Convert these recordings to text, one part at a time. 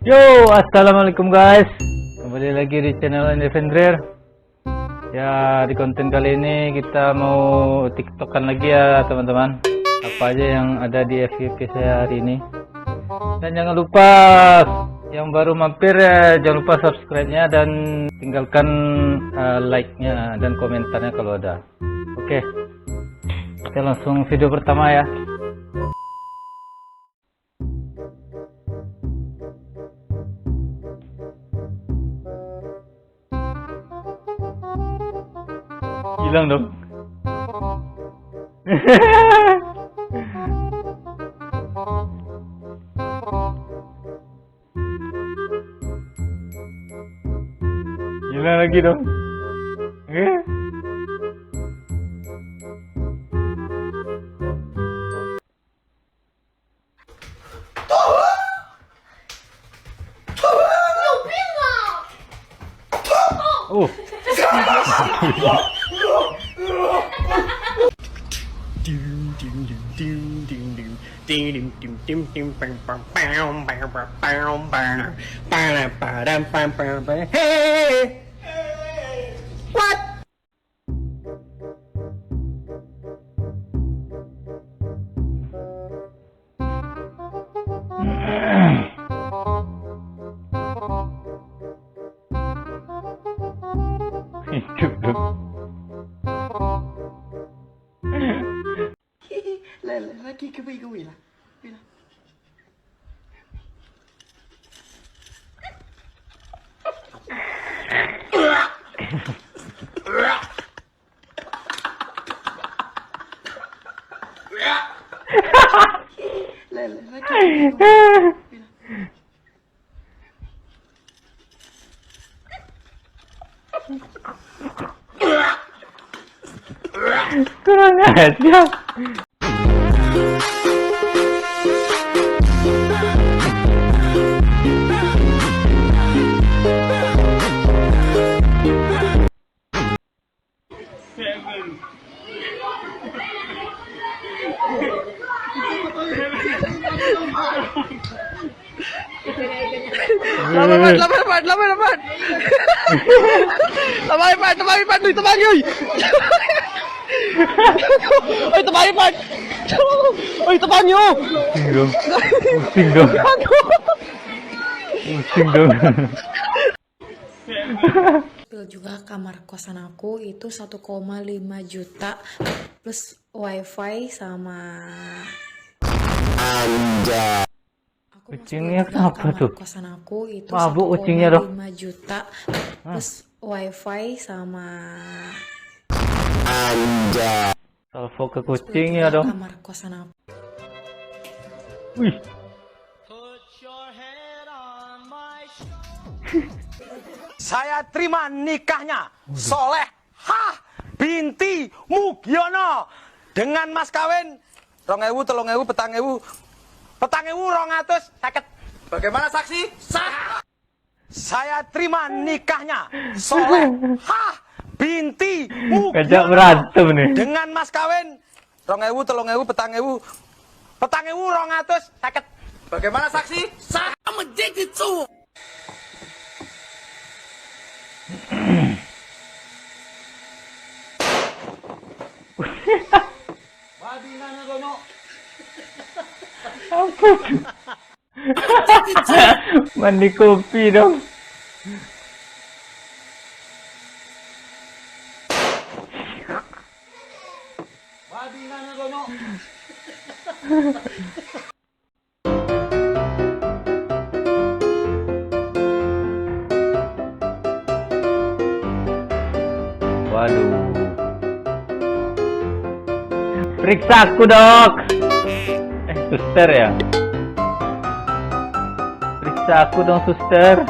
Yo, assalamualaikum guys. Kembali lagi di channel Indefendrer. Ya, di konten kali ini kita mau tiktokan lagi ya teman-teman. Apa aja yang ada di FYP saya hari ini. Dan jangan lupa yang baru mampir ya, jangan lupa subscribe-nya dan tinggalkan like-nya dan komentarnya kalau ada. Oke. Kita langsung video pertama ya. Hilang dong. Hilang lagi dong. Oh. Hey! What? Lagi kewi lah. Kurang ajar. Pusing dong. Bill juga kamar kosan aku itu 1,5 juta plus wifi sama Anjay. Kucingnya kenapa tuh? Kosan aku itu mabuk kucingnya dong. 1,5 juta plus wifi sama Anjay. Salvo ke kucingnya dong. Kamar kosan aku. Wih. Saya terima nikahnya Solehah binti Mugiono dengan mas kawin 2.000, 3.000, 4.000, 4.250. Bagaimana saksi? Sah. Saya terima nikahnya Solehah binti Ngajak Mugiono berantem nih. dengan mas kawin 2.000, 3.000, 4.000, 4.250. Bagaimana saksi? Sah. I'm addicted to. Apa tuh? Mandi kopi dong. Waduh. Periksa aku, Dok. Suster ya. Periksa aku dong, suster.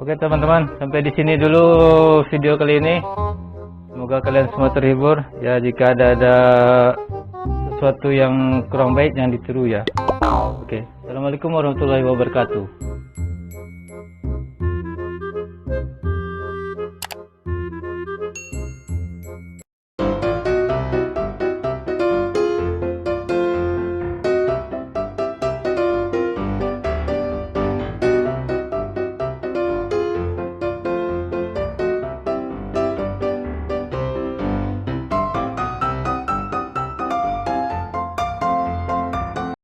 Oke teman-teman, sampai di sini dulu video kali ini. Semoga kalian semua terhibur. Ya, jika ada sesuatu yang kurang baik jangan ditiru ya. Oke, assalamualaikum warahmatullahi wabarakatuh.